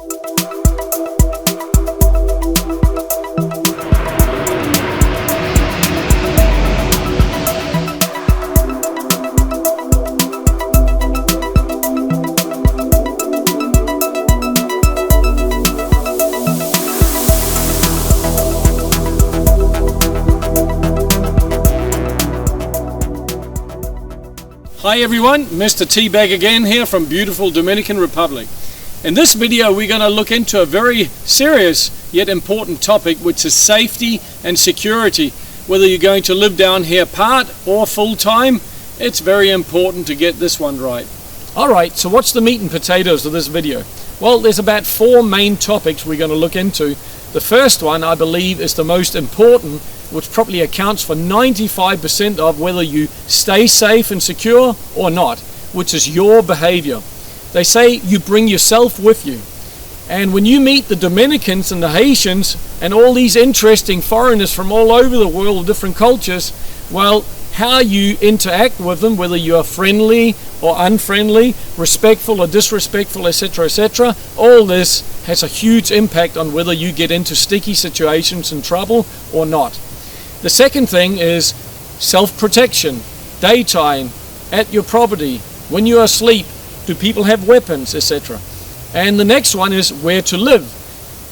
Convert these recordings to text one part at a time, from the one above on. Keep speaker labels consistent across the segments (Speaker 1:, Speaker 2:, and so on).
Speaker 1: Hi everyone, Mr. T back again here from beautiful Dominican Republic. In this video we're going to look into a very serious yet important topic, which is safety and security. Whether you're going to live down here part or full time, it's very important to get this one right. Alright, so what's the meat and potatoes of this video? Well, there's about 4 main topics we're going to look into. The first one, I believe, is the most important, which probably accounts for 95% of whether you stay safe and secure or not, which is your behavior. They say you bring yourself with you. And when you meet the Dominicans and the Haitians and all these interesting foreigners from all over the world, different cultures, well, how you interact with them, whether you are friendly or unfriendly, respectful or disrespectful, etc., all this has a huge impact on whether you get into sticky situations and trouble or not. The second thing is self-protection, daytime, at your property, when you are asleep, do people have weapons, etc. And the next one is where to live.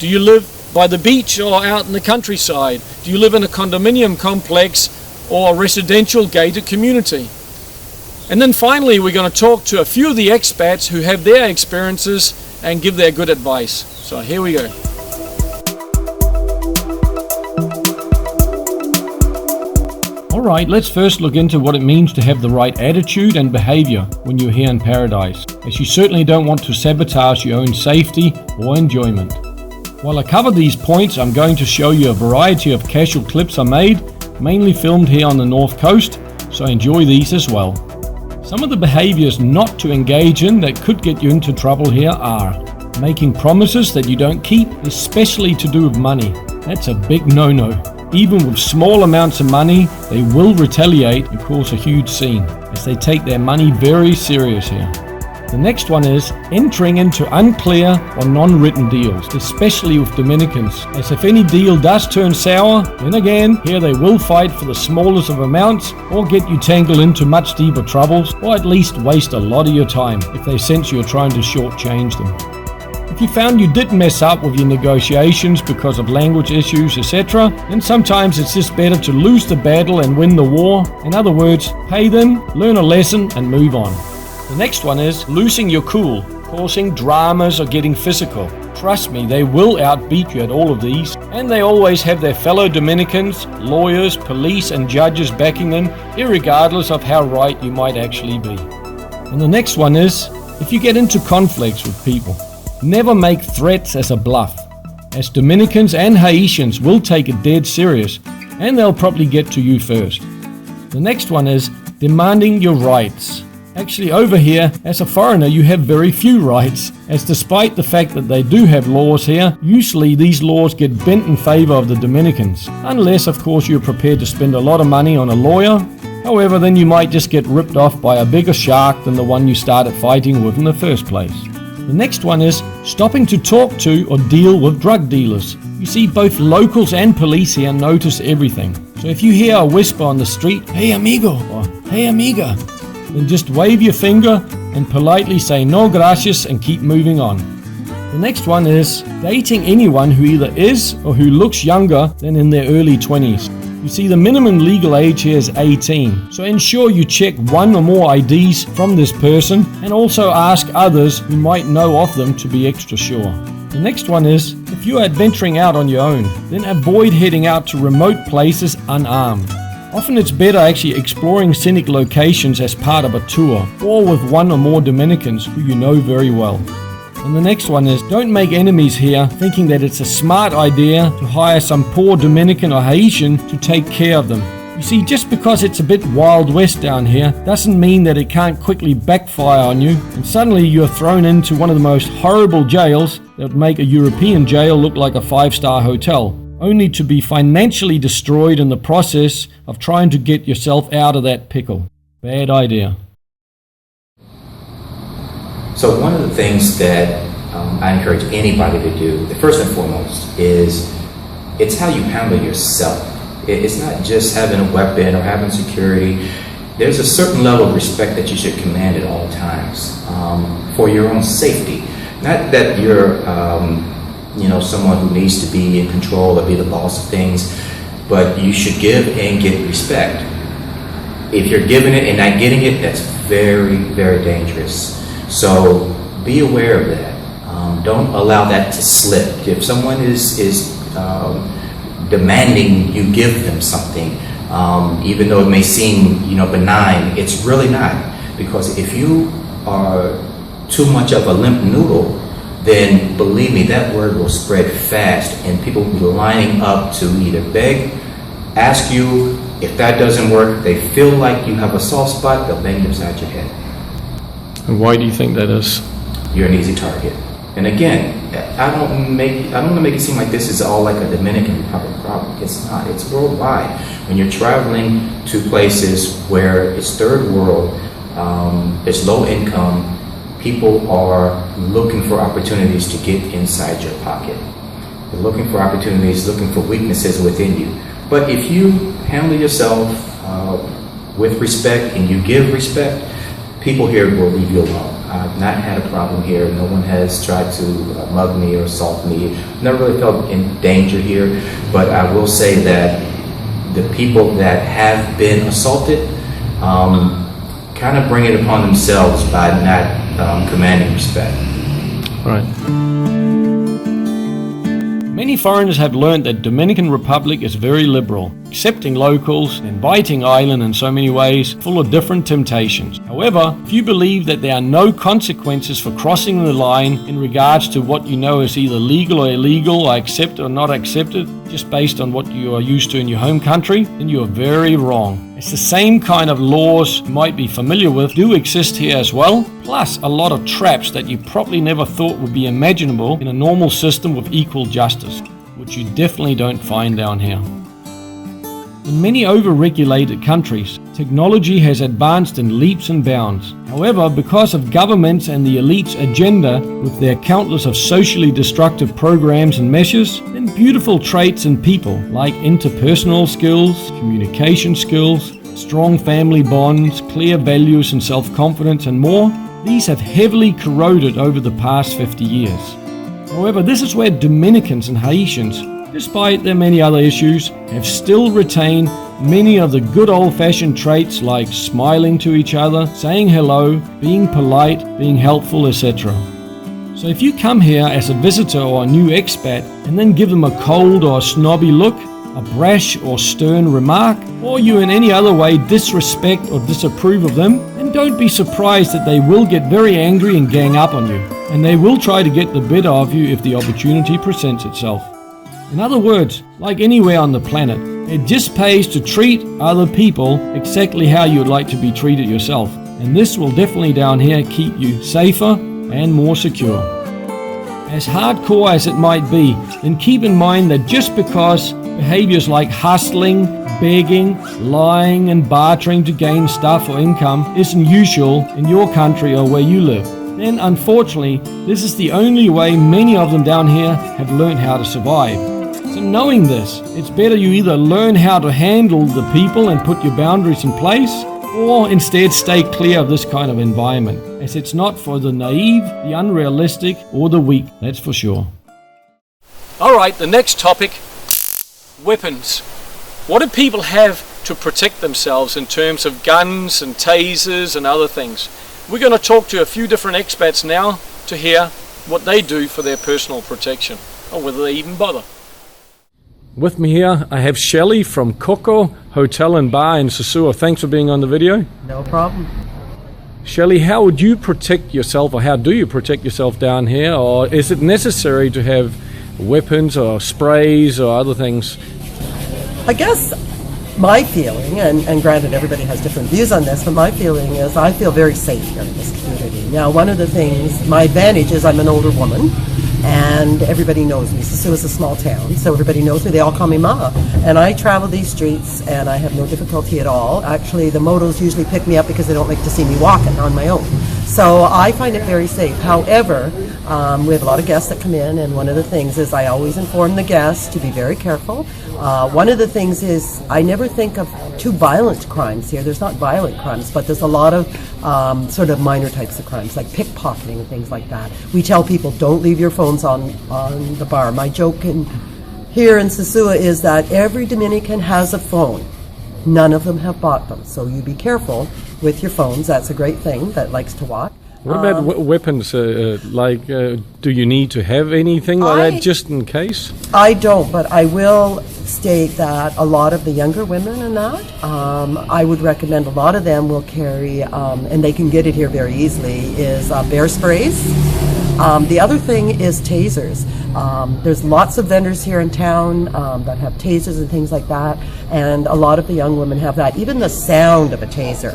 Speaker 1: Do you live by the beach or out in the countryside? Do you live in a condominium complex or a residential gated community? And then finally we're going to talk to a few of the expats who have their experiences and give their good advice. So here we go. Alright, let's first look into what it means to have the right attitude and behavior when you're here in paradise, as you certainly don't want to sabotage your own safety or enjoyment. While I cover these points, I'm going to show you a variety of casual clips I made, mainly filmed here on the North Coast, so enjoy these as well. Some of the behaviors not to engage in that could get you into trouble here are making promises that you don't keep, especially to do with money. That's a big no-no. Even with small amounts of money, they will retaliate and cause a huge scene, as they take their money very serious here. The next one is entering into unclear or non-written deals, especially with Dominicans, as if any deal does turn sour, then again, here they will fight for the smallest of amounts or get you tangled into much deeper troubles, or at least waste a lot of your time if they sense you're trying to shortchange them. If you found you did mess up with your negotiations because of language issues, etc., then sometimes it's just better to lose the battle and win the war. In other words, pay them, learn a lesson, and move on. The next one is losing your cool, causing dramas or getting physical. Trust me, they will outbeat you at all of these, and they always have their fellow Dominicans, lawyers, police, and judges backing them, irregardless of how right you might actually be. And the next one is, if you get into conflicts with people, never make threats as a bluff, as Dominicans and Haitians will take it dead serious, and they'll probably get to you first. The next one is demanding your rights. Actually, over here, as a foreigner, you have very few rights, as despite the fact that they do have laws here, usually these laws get bent in favor of the Dominicans, unless of course you're prepared to spend a lot of money on a lawyer. However, then you might just get ripped off by a bigger shark than the one you started fighting with in the first place. The next one is stopping to talk to or deal with drug dealers. You see, both locals and police here notice everything. So if you hear a whisper on the street, "Hey amigo," or "Hey amiga," then just wave your finger and politely say "No gracias" and keep moving on. The next one is dating anyone who either is or who looks younger than in their early 20s. You see, the minimum legal age here is 18, so ensure you check one or more IDs from this person and also ask others who might know of them to be extra sure. The next one is, if you are adventuring out on your own, then avoid heading out to remote places unarmed. Often it's better actually exploring scenic locations as part of a tour, or with one or more Dominicans who you know very well. And the next one is, don't make enemies here thinking that it's a smart idea to hire some poor Dominican or Haitian to take care of them. You see, just because it's a bit Wild West down here doesn't mean that it can't quickly backfire on you, and suddenly you're thrown into one of the most horrible jails that would make a European jail look like a 5-star hotel, only to be financially destroyed in the process of trying to get yourself out of that pickle. Bad idea.
Speaker 2: So one of the things that I encourage anybody to do, the first and foremost, is it's how you handle yourself. It's not just having a weapon or having security. There's a certain level of respect that you should command at all times for your own safety. Not that you're, someone who needs to be in control or be the boss of things, but you should give and get respect. If you're giving it and not getting it, that's very, very dangerous. So be aware of that. Don't allow that to slip. If someone is demanding you give them something, even though it may seem benign, it's really not. Because if you are too much of a limp noodle, then believe me, that word will spread fast, and people will be lining up to either beg, ask you. If that doesn't work, they feel like you have a soft spot, they'll bang you upside your head.
Speaker 1: And why do you think that is?
Speaker 2: You're an easy target. And again, I don't want to make it seem like this is all like a Dominican Republic problem. It's not. It's worldwide. When you're traveling to places where it's third world, it's low income, people are looking for opportunities to get inside your pocket. They're looking for opportunities, looking for weaknesses within you. But if you handle yourself with respect and you give respect, people here will leave you alone. I've not had a problem here. No one has tried to mug me or assault me. Never really felt in danger here. But I will say that the people that have been assaulted kind of bring it upon themselves by not commanding respect.
Speaker 1: Right. Many foreigners have learned that Dominican Republic is very liberal, accepting locals, inviting island in so many ways, full of different temptations. However, if you believe that there are no consequences for crossing the line in regards to what you know is either legal or illegal, or accepted or not accepted, just based on what you are used to in your home country, then you are very wrong. It's the same kind of laws you might be familiar with do exist here as well, plus a lot of traps that you probably never thought would be imaginable in a normal system with equal justice, which you definitely don't find down here. In many over-regulated countries, technology has advanced in leaps and bounds. However, because of governments and the elite's agenda with their countless of socially destructive programs and measures, then beautiful traits in people like interpersonal skills, communication skills, strong family bonds, clear values and self-confidence and more, these have heavily corroded over the past 50 years. However, this is where Dominicans and Haitians, despite their many other issues, have still retained many of the good old-fashioned traits like smiling to each other, saying hello, being polite, being helpful, etc. So if you come here as a visitor or a new expat and then give them a cold or a snobby look, a brash or stern remark, or you in any other way disrespect or disapprove of them, then don't be surprised that they will get very angry and gang up on you. And they will try to get the better of you if the opportunity presents itself. In other words, like anywhere on the planet, it just pays to treat other people exactly how you would like to be treated yourself. And this will definitely down here keep you safer and more secure. As hardcore as it might be, then keep in mind that just because behaviors like hustling, begging, lying and bartering to gain stuff or income isn't usual in your country or where you live, then unfortunately this is the only way many of them down here have learned how to survive. So knowing this, it's better you either learn how to handle the people and put your boundaries in place, or instead stay clear of this kind of environment, as it's not for the naive, the unrealistic, or the weak, that's for sure. Alright, the next topic, weapons. What do people have to protect themselves in terms of guns and tasers and other things? We're going to talk to a few different expats now to hear what they do for their personal protection, or whether they even bother. With me here, I have Shelley from Coco Hotel and Bar in Sosua. Thanks for being on the video.
Speaker 3: No problem.
Speaker 1: Shelley, how would you protect yourself, or how do you protect yourself down here? Or is it necessary to have weapons or sprays or other things?
Speaker 3: I guess my feeling, and granted everybody has different views on this, but my feeling is I feel very safe here in this community. Now, one of the things, my advantage is I'm an older woman, and everybody knows me. Sosua is a small town, so everybody knows me. They all call me Ma. And I travel these streets, and I have no difficulty at all. Actually, the motos usually pick me up because they don't like to see me walking on my own. So I find it very safe. However, we have a lot of guests that come in, and one of the things is I always inform the guests to be very careful. One of the things is I never think of too violent crimes here. There's not violent crimes, but there's a lot of sort of minor types of crimes, like pickpocketing and things like that. We tell people, don't leave your phones on the bar. My joke here in Sosua is that every Dominican has a phone. None of them have bought them, so you be careful with your phones. That's a great thing that likes to walk.
Speaker 1: What about weapons? Do you need to have anything like that just in case?
Speaker 3: I don't, but I will state that a lot of the younger women in that, I would recommend a lot of them will carry, and they can get it here very easily, is bear sprays. The other thing is tasers. There's lots of vendors here in town that have tasers and things like that, and a lot of the young women have that. Even the sound of a taser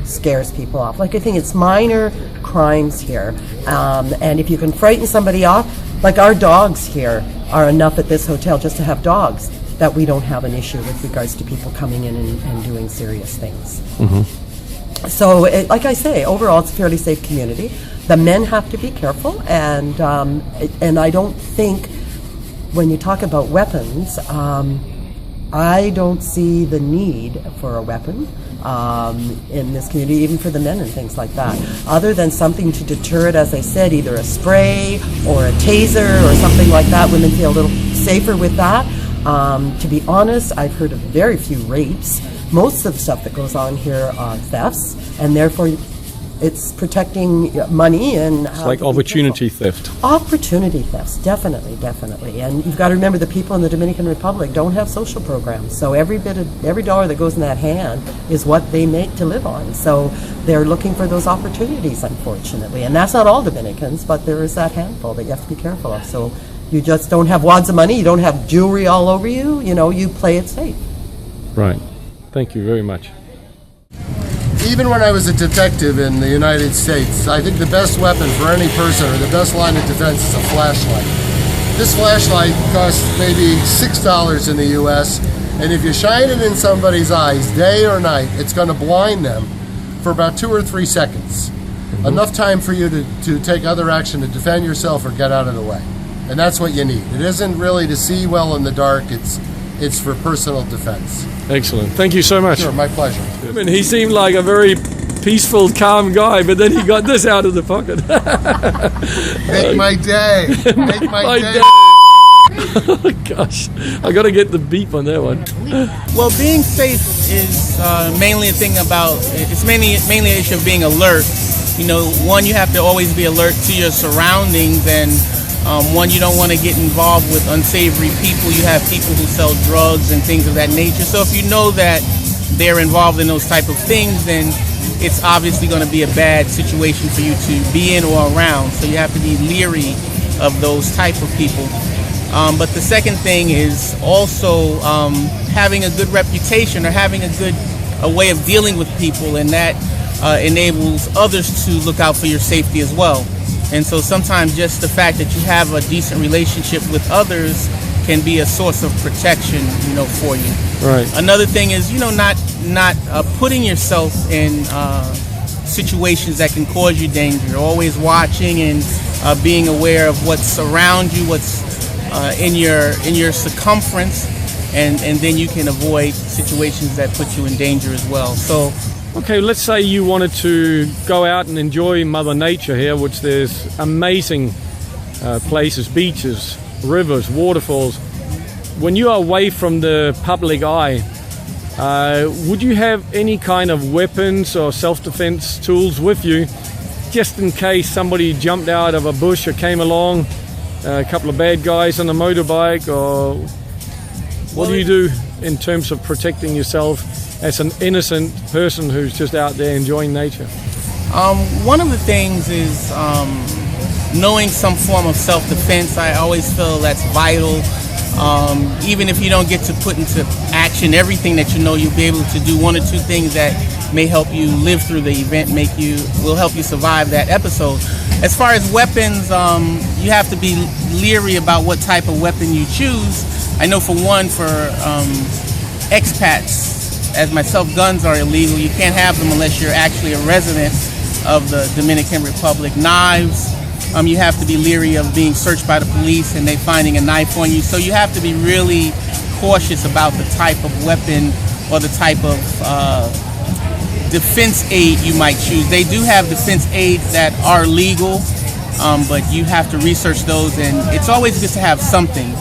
Speaker 3: scares people off. Like, I think it's minor crimes here, and if you can frighten somebody off, like our dogs here are enough at this hotel just to have dogs, that we don't have an issue with regards to people coming in and doing serious things. Mm-hmm. So, like I say, overall it's a fairly safe community. The men have to be careful, and I don't think when you talk about weapons, I don't see the need for a weapon in this community, even for the men and things like that, other than something to deter it, as I said, either a spray or a taser or something like that. Women feel a little safer with that. To be honest, I've heard of very few rapes. Most of the stuff that goes on here are thefts, and therefore it's protecting money and...
Speaker 1: It's like opportunity theft.
Speaker 3: Opportunity thefts, definitely. And you've got to remember the people in the Dominican Republic don't have social programs, so every dollar that goes in that hand is what they make to live on. So they're looking for those opportunities, unfortunately. And that's not all Dominicans, but there is that handful that you have to be careful of. So you just don't have wads of money, you don't have jewelry all over you, you play it safe.
Speaker 1: Right. Thank you very much.
Speaker 4: Even when I was a detective in the United States, I think the best weapon for any person, or the best line of defense, is a flashlight. This flashlight costs maybe $6 in the US, and if you shine it in somebody's eyes day or night, it's going to blind them for about 2 or 3 seconds. Mm-hmm. Enough time for you to take other action to defend yourself or get out of the way. And that's what you need. It isn't really to see well in the dark, it's for personal defense.
Speaker 1: Excellent. Thank you so much.
Speaker 4: Sure, my pleasure.
Speaker 1: I mean, he seemed like a very peaceful, calm guy, but then he got this out of the pocket.
Speaker 4: Make my day. Make my day.
Speaker 1: Oh, gosh. I got to get the beep on that one.
Speaker 5: Well, being safe is mainly a thing about, it's mainly an issue of being alert. One, you have to always be alert to your surroundings, and one, you don't want to get involved with unsavory people. You have people who sell drugs and things of that nature. So if you know that they're involved in those type of things, then it's obviously going to be a bad situation for you to be in or around. So you have to be leery of those type of people. But the second thing is also having a good reputation, or having a way of dealing with people, and that enables others to look out for your safety as well. And so sometimes just the fact that you have a decent relationship with others can be a source of protection, for you.
Speaker 1: Right.
Speaker 5: Another thing is, not putting yourself in situations that can cause you danger. Always watching and being aware of what's around you, what's in your circumference, and then you can avoid situations that put you in danger as well. So.
Speaker 1: Okay, let's say you wanted to go out and enjoy Mother Nature here, which there's amazing places, beaches, rivers, waterfalls. When you are away from the public eye, would you have any kind of weapons or self-defense tools with you, just in case somebody jumped out of a bush or came along, a couple of bad guys on a motorbike, or what do you do in terms of protecting yourself as an innocent person who's just out there enjoying nature?
Speaker 5: One of the things is knowing some form of self-defense. I always feel that's vital. Even if you don't get to put into action everything that you'll be able to do 1 or 2 things that may help you live through the event, will help you survive that episode. As far as weapons, you have to be leery about what type of weapon you choose. I know for expats, as myself, guns are illegal. You can't have them unless you're actually a resident of the Dominican Republic. Knives, you have to be leery of being searched by the police and they finding a knife on you. So you have to be really cautious about the type of weapon or the type of defense aid you might choose. They do have defense aids that are legal, but you have to research those, and it's always good to have something.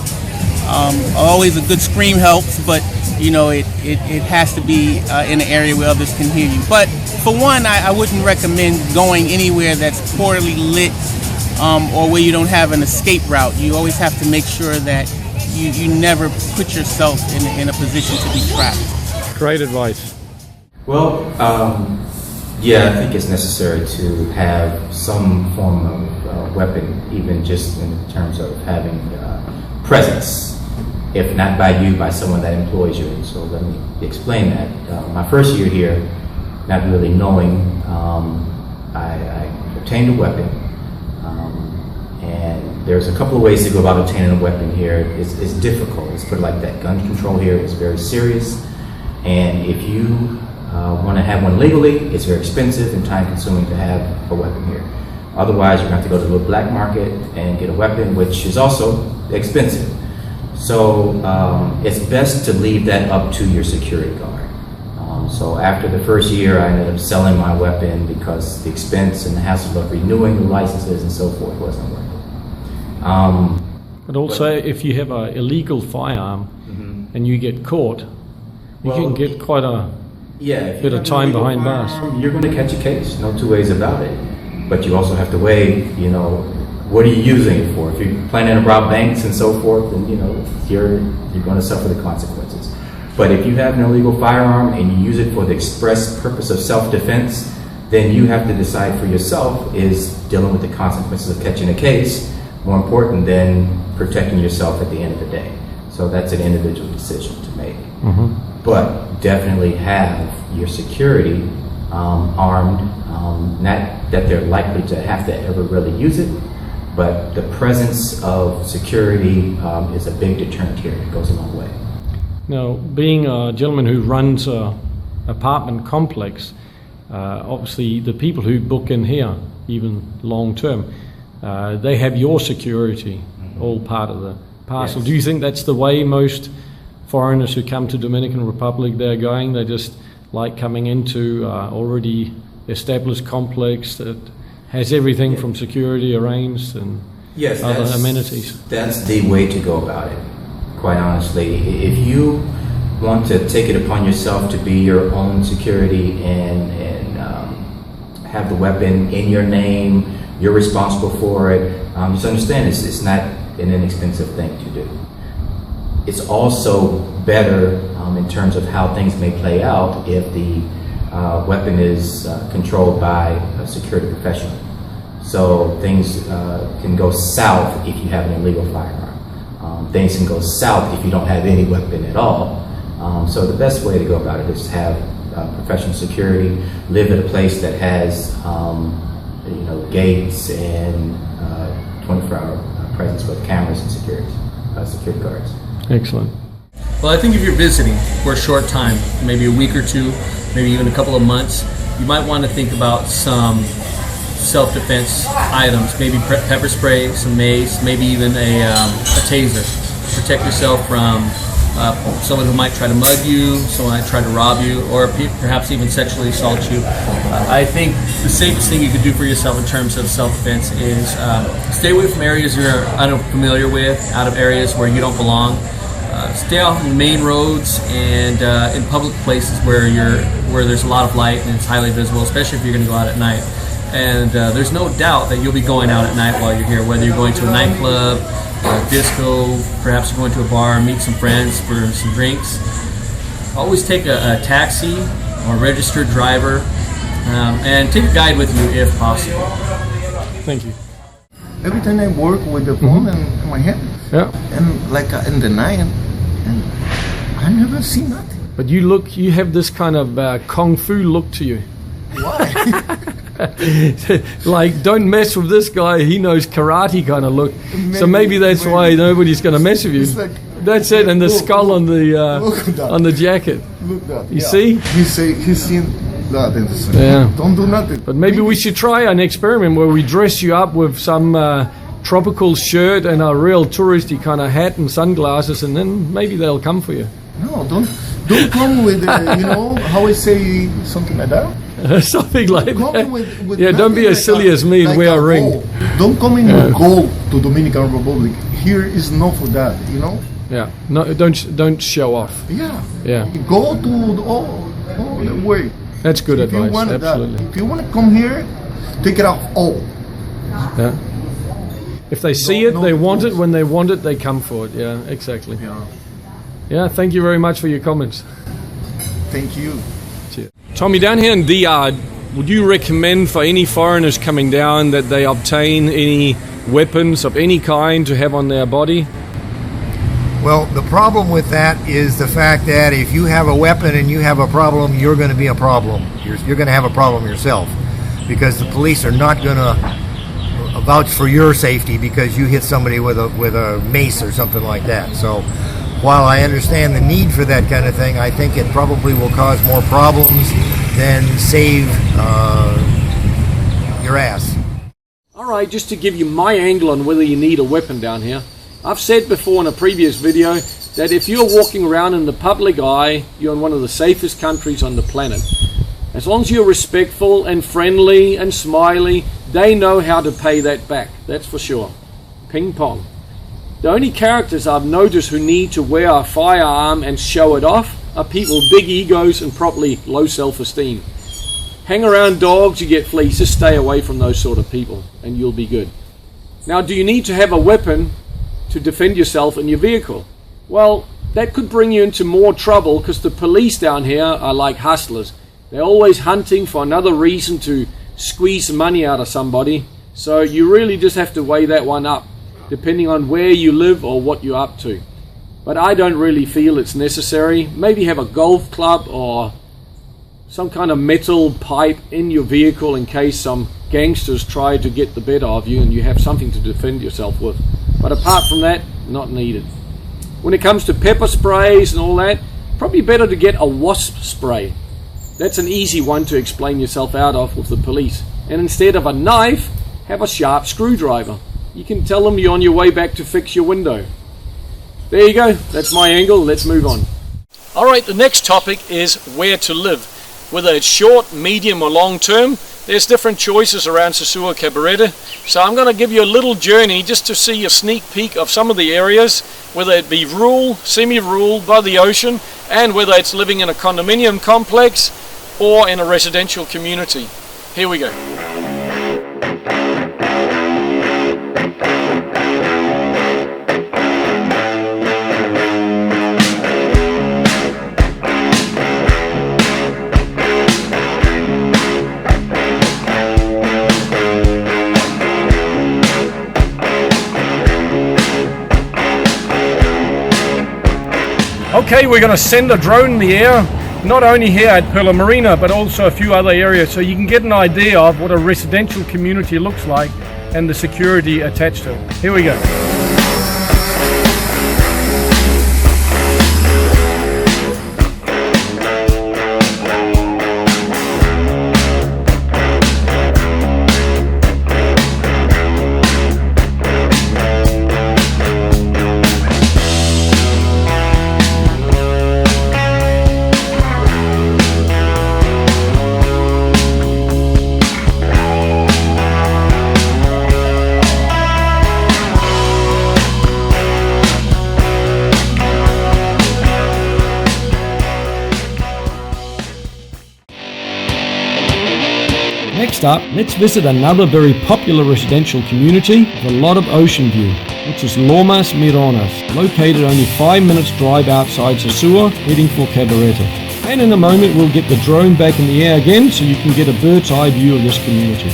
Speaker 5: Always a good scream helps, but you know it has to be in an area where others can hear you. But for one, I wouldn't recommend going anywhere that's poorly lit or where you don't have an escape route. You always have to make sure that you never put yourself in a position to be trapped.
Speaker 1: Great advice.
Speaker 2: Well, yeah, I think it's necessary to have some form of weapon, even just in terms of having presence, if not by you, by someone that employs you. So let me explain that. My first year here, not really knowing, I obtained a weapon. And there's a couple of ways to go about obtaining a weapon here. It's difficult. Let's put it like that. Gun control here is very serious. And if you want to have one legally, it's very expensive and time consuming to have a weapon here. Otherwise, you're going to have to go to the black market and get a weapon, which is also expensive. So it's best to leave that up to your security guard. So after the first year, I ended up selling my weapon because the expense and the hassle of renewing the licenses and so forth wasn't worth it.
Speaker 1: But also, if you have an illegal firearm and you get caught, you can get quite a bit of time behind bars.
Speaker 2: You're going to catch a case, no two ways about it. But you also have to weigh, what are you using it for? If you're planning to rob banks and so forth, then you're going to suffer the consequences. But if you have an illegal firearm and you use it for the express purpose of self-defense, then you have to decide for yourself, is dealing with the consequences of catching a case more important than protecting yourself at the end of the day. So that's an individual decision to make. But definitely have your security armed, not that they're likely to have to ever really use it, but the presence of security is a big deterrent here. It goes a long way.
Speaker 1: Now, being a gentleman who runs an apartment complex, obviously the people who book in here, even long term, they have your security all part of the parcel.
Speaker 2: Yes.
Speaker 1: Do you think that's the way most foreigners who come to Dominican Republic, they're going? They just like coming into already established complex that has everything from security arranged and other amenities.
Speaker 2: That's the way to go about it, quite honestly. If you want to take it upon yourself to be your own security and have the weapon in your name, you're responsible for it, just understand it's not an inexpensive thing to do. It's also better in terms of how things may play out if the weapon is controlled by a security professional. So things can go south if you have an illegal firearm. Things can go south if you don't have any weapon at all. So the best way to go about it is to have professional security, live at a place that has gates and 24-hour presence with cameras and security guards.
Speaker 1: Excellent.
Speaker 6: Well, I think if you're visiting for a short time, maybe a week or two, maybe even a couple of months, you might want to think about some self-defense items, maybe pepper spray, some mace, maybe even a taser. Protect yourself from someone who might try to mug you, someone might try to rob you, or perhaps even sexually assault you. I think the safest thing you could do for yourself in terms of self-defense is stay away from areas you're unfamiliar with, out of areas where you don't belong. Stay off the main roads and in public places where there's a lot of light and it's highly visible, especially if you're going to go out at night. And there's no doubt that you'll be going out at night while you're here, whether you're going to a nightclub, a disco, perhaps you're going to a bar, meet some friends for some drinks. Always take a taxi or a registered driver, and take a guide with you if possible.
Speaker 1: Thank you.
Speaker 7: Every time I work with the phone in my hand, and like in the night, and I never see nothing.
Speaker 1: But you have this kind of kung fu look to you.
Speaker 7: Why?
Speaker 1: Like, don't mess with this guy, he knows karate kind of look. So maybe that's why nobody's going to mess with you.
Speaker 7: Like,
Speaker 1: that's it, and the skull on the jacket.
Speaker 7: Look that.
Speaker 1: You see?
Speaker 7: He's seen that.
Speaker 1: Yeah.
Speaker 7: Don't do nothing.
Speaker 1: But maybe we should try an experiment where we dress you up with some tropical shirt and a real touristy kind of hat and sunglasses, and then maybe they'll come for you.
Speaker 7: No, don't come with, how I say something like that?
Speaker 1: Something like
Speaker 7: Come
Speaker 1: that.
Speaker 7: with
Speaker 1: Yeah, don't be as silly as me and wear a ring.
Speaker 7: gold. Don't come in with gold to Dominican Republic. Here is not for that,
Speaker 1: Yeah, no, don't show off.
Speaker 7: Yeah.
Speaker 1: Yeah,
Speaker 7: Go to all the way.
Speaker 1: that's good
Speaker 7: If you
Speaker 1: advice.
Speaker 7: want that,
Speaker 1: Absolutely.
Speaker 7: if you want to come here, take it off all.
Speaker 1: Yeah. If they see it, they want it. When they want it, they come for it. Yeah, exactly.
Speaker 7: Yeah.
Speaker 1: Yeah, thank you very much for your comments.
Speaker 7: Thank you.
Speaker 1: Cheers. Tommy, down here in DR, would you recommend for any foreigners coming down that they obtain any weapons of any kind to have on their body?
Speaker 8: Well, the problem with that is the fact that if you have a weapon and you have a problem, you're going to be a problem. You're going to have a problem yourself, because the police are not going to vouch for your safety because you hit somebody with a mace or something like that. So while I understand the need for that kind of thing, I think it probably will cause more problems than save your ass.
Speaker 1: All right, just to give you my angle on whether you need a weapon down here. I've said before in a previous video that if you're walking around in the public eye, you're in one of the safest countries on the planet. As long as you're respectful and friendly and smiley, they know how to pay that back, that's for sure. Ping pong. The only characters I've noticed who need to wear a firearm and show it off are people with big egos and probably low self-esteem. Hang around dogs, you get fleas. Just stay away from those sort of people and you'll be good. Now, do you need to have a weapon to defend yourself in your vehicle? Well, that could bring you into more trouble because the police down here are like hustlers. They're always hunting for another reason to squeeze money out of somebody. So you really just have to weigh that one up, depending on where you live or what you're up to. But I don't really feel it's necessary. Maybe have a golf club or some kind of metal pipe in your vehicle in case some gangsters try to get the better of you and you have something to defend yourself with. But apart from that, not needed. When it comes to pepper sprays and all that, probably better to get a wasp spray. That's an easy one to explain yourself out of with the police. And instead of a knife, have a sharp screwdriver. You can tell them you're on your way back to fix your window. There you go. That's my angle. Let's move on. All right, the next topic is where to live. Whether it's short, medium or long term, there's different choices around Sosua Cabarete. So I'm going to give you a little journey just to see a sneak peek of some of the areas, whether it be rural, semi-rural, by the ocean, and whether it's living in a condominium complex or in a residential community. Here we go. Okay, we're going to send a drone in the air, not only here at Perla Marina, but also a few other areas, so you can get an idea of what a residential community looks like and the security attached to it. Here we go. Next up, let's visit another very popular residential community with a lot of ocean view, which is Lomas Mironas, located only 5 minutes drive outside Sosua, heading for Cabarete. And in a moment we'll get the drone back in the air again so you can get a bird's eye view of this community.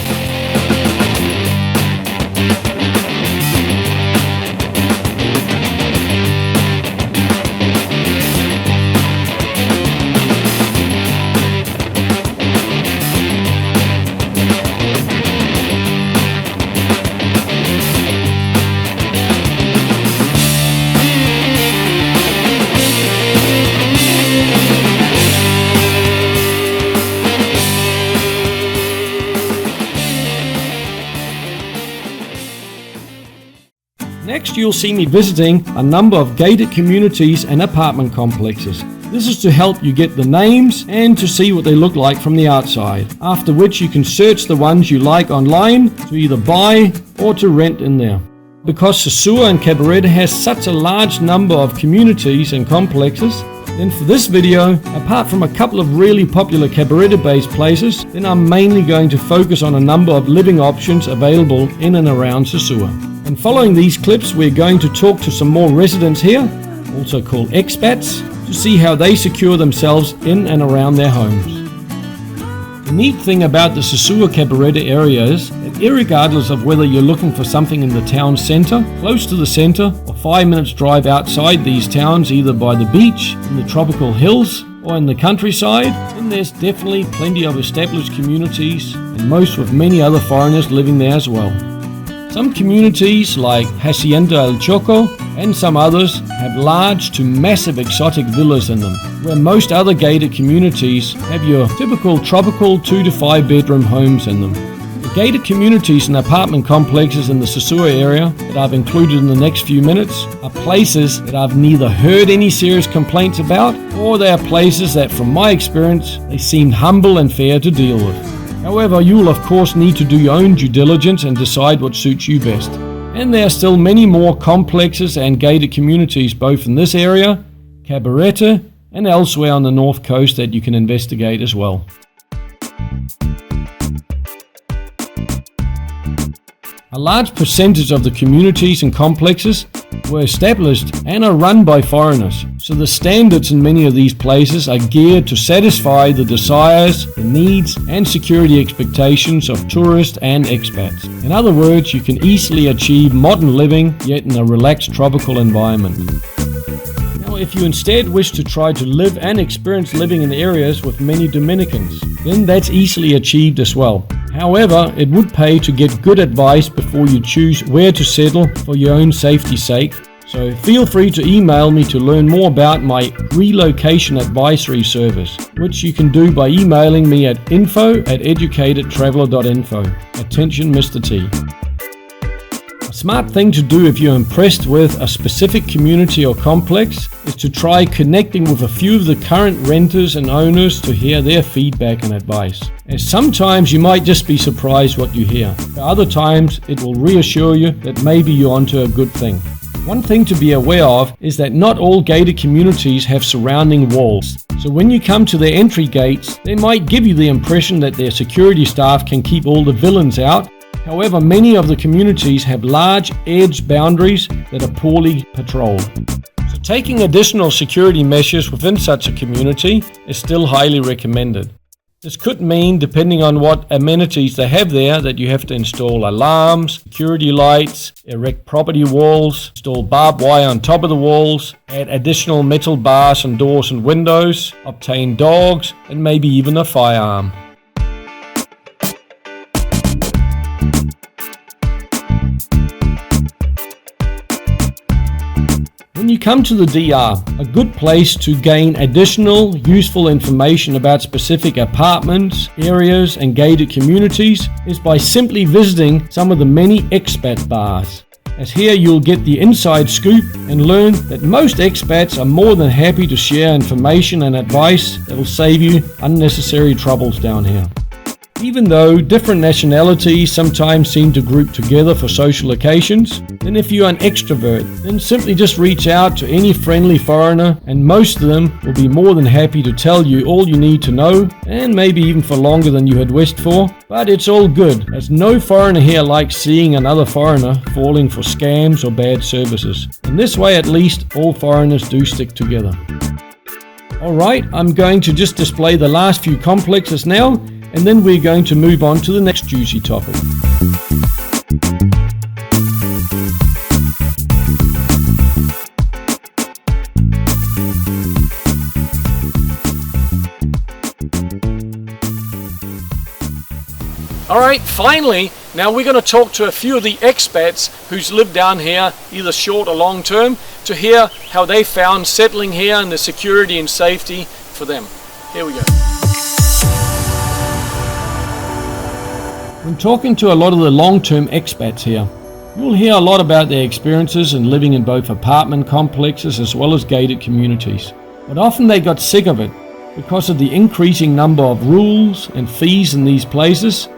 Speaker 1: you'll see me visiting a number of gated communities and apartment complexes. This is to help you get the names and to see what they look like from the outside, after which you can search the ones you like online to either buy or to rent in there. Because Sosua and Cabaretta has such a large number of communities and complexes, then for this video, apart from a couple of really popular Cabaretta-based places, then I'm mainly going to focus on a number of living options available in and around Sosua. And following these clips, we're going to talk to some more residents here, also called expats, to see how they secure themselves in and around their homes. The neat thing about the Sosua Cabaretta area is that irregardless of whether you're looking for something in the town centre, close to the centre, or 5 minutes drive outside these towns, either by the beach, in the tropical hills, or in the countryside, then there's definitely plenty of established communities, and most with many other foreigners living there as well. Some communities like Hacienda El Choco and some others have large to massive exotic villas in them, where most other gated communities have your typical tropical 2 to 5 bedroom homes in them. The gated communities and apartment complexes in the Sosua area that I've included in the next few minutes are places that I've neither heard any serious complaints about, or they are places that from my experience they seem humble and fair to deal with. However, you will of course need to do your own due diligence and decide what suits you best. And there are still many more complexes and gated communities both in this area, Cabaretta, and elsewhere on the north coast that you can investigate as well. A large percentage of the communities and complexes were established and are run by foreigners, so the standards in many of these places are geared to satisfy the desires, the needs and security expectations of tourists and expats. In other words, you can easily achieve modern living yet in a relaxed tropical environment. Now, if you instead wish to try to live and experience living in areas with many Dominicans, then that's easily achieved as well. However, it would pay to get good advice before you choose where to settle for your own safety's sake. So feel free to email me to learn more about my relocation advisory service, which you can do by emailing me at info@educatedtraveler.info. Attention, Mr. T. A smart thing to do if you're impressed with a specific community or complex is to try connecting with a few of the current renters and owners to hear their feedback and advice. As sometimes you might just be surprised what you hear, but other times it will reassure you that maybe you're onto a good thing. One thing to be aware of is that not all gated communities have surrounding walls. So when you come to their entry gates, they might give you the impression that their security staff can keep all the villains out. However, many of the communities have large edge boundaries that are poorly patrolled. So taking additional security measures within such a community is still highly recommended. This could mean, depending on what amenities they have there, that you have to install alarms, security lights, erect property walls, install barbed wire on top of the walls, add additional metal bars on doors and windows, obtain dogs, and maybe even a firearm. When you come to the DR, a good place to gain additional useful information about specific apartments, areas and gated communities is by simply visiting some of the many expat bars. As here you'll get the inside scoop and learn that most expats are more than happy to share information and advice that will save you unnecessary troubles down here. Even though different nationalities sometimes seem to group together for social occasions, then if you're an extrovert, then simply just reach out to any friendly foreigner and most of them will be more than happy to tell you all you need to know, and maybe even for longer than you had wished for. But it's all good, as no foreigner here likes seeing another foreigner falling for scams or bad services. In this way at least, all foreigners do stick together. Alright, I'm going to just display the last few complexes now, and then we're going to move on to the next juicy topic. Alright, finally, now we're going to talk to a few of the expats who's lived down here, either short or long term, to hear how they found settling here and the security and safety for them. Here we go. When talking to a lot of the long-term expats here, You'll hear a lot about their experiences in living in both apartment complexes as well as gated communities. But often they got sick of it because of the increasing number of rules and fees in these places.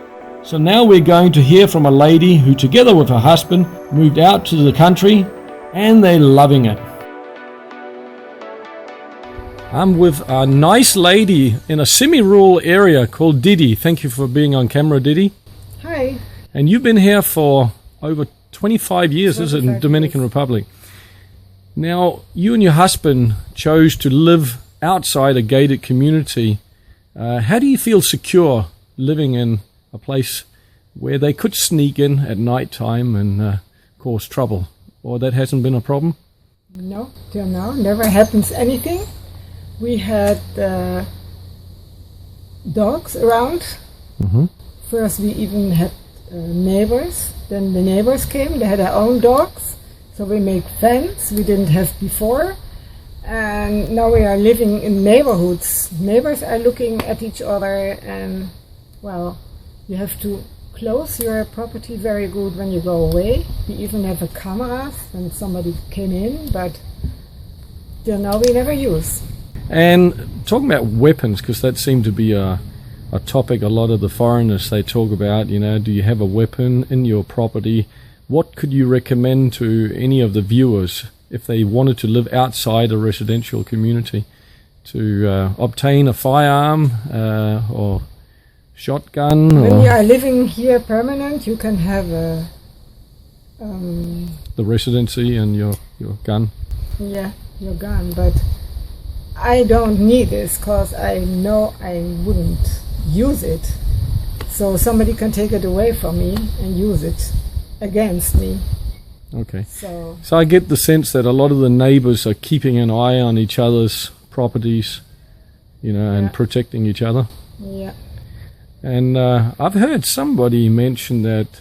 Speaker 1: So now we're going to hear from a lady who, together with her husband, moved out to the country and they're loving it. I'm with a nice lady in a semi-rural area called Didi. Thank you for being on camera, Didi.
Speaker 9: Hi.
Speaker 1: And you've been here for over 25 years, is it, in Dominican Republic? Now, you and your husband chose to live outside a gated community. How do you feel secure living in a place where they could sneak in at night time and cause trouble? Or that hasn't been a problem?
Speaker 9: No, till now, never happens anything. We had dogs around.
Speaker 1: Mm-hmm.
Speaker 9: First we even had neighbors. Then the neighbors came, they had their own dogs. So we make fence we didn't have before. And now we are living in neighborhoods. Neighbors are looking at each other and, well, you have to close your property very good when you go away. We even have a cameras when somebody came in, but till now we never use.
Speaker 1: And talking about weapons, because that seemed to be a topic a lot of the foreigners they talk about, you know, do you have a weapon in your property? What could you recommend to any of the viewers if they wanted to live outside a residential community to obtain a firearm or shotgun?
Speaker 9: When you are living here permanent, you can have a...
Speaker 1: the residency and your gun?
Speaker 9: Yeah, your gun, but I don't need this because I know I wouldn't use it. So somebody can take it away from me and use it against me.
Speaker 1: Okay.
Speaker 9: So
Speaker 1: I get the sense that a lot of the neighbors are keeping an eye on each other's properties, you know, and protecting each other.
Speaker 9: Yeah.
Speaker 1: And I've heard somebody mention that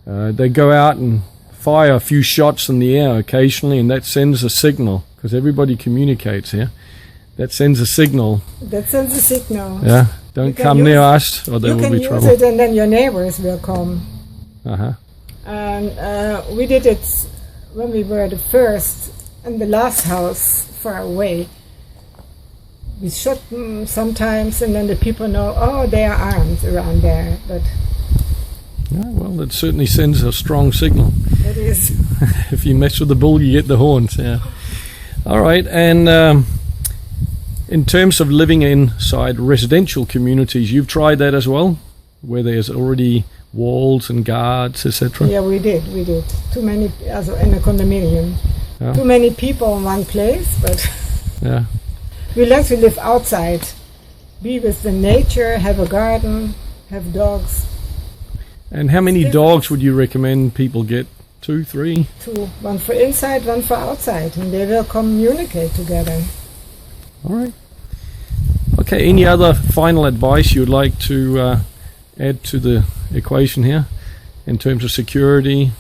Speaker 1: they go out and fire a few shots in the air occasionally, and that sends a signal, because everybody communicates here. That sends a signal.
Speaker 9: That sends a signal.
Speaker 1: Yeah, don't come near us or there will be trouble.
Speaker 9: You can use it and then your neighbors will come.
Speaker 1: Uh-huh.
Speaker 9: And we did it when we were the first in the last house far away. We shot them sometimes and then the people know, oh, they are armed around there. But
Speaker 1: yeah, well, it certainly sends a strong signal.
Speaker 9: It is.
Speaker 1: If you mess with the bull, you get the horns. Yeah. All right, and in terms of living inside residential communities, you've tried that as well, where there's already walls and guards, etc.
Speaker 9: Yeah, we did. Too many, also in a condominium.
Speaker 1: Yeah.
Speaker 9: Too many people in one place, but
Speaker 1: yeah.
Speaker 9: We like to live outside, be with the nature, have a garden, have dogs.
Speaker 1: And how many dogs would you recommend people get? 2, 3?
Speaker 9: 2. One for inside, one for outside, and they will communicate together.
Speaker 1: All right. Okay, any other final advice you would like to add to the equation here in terms of security?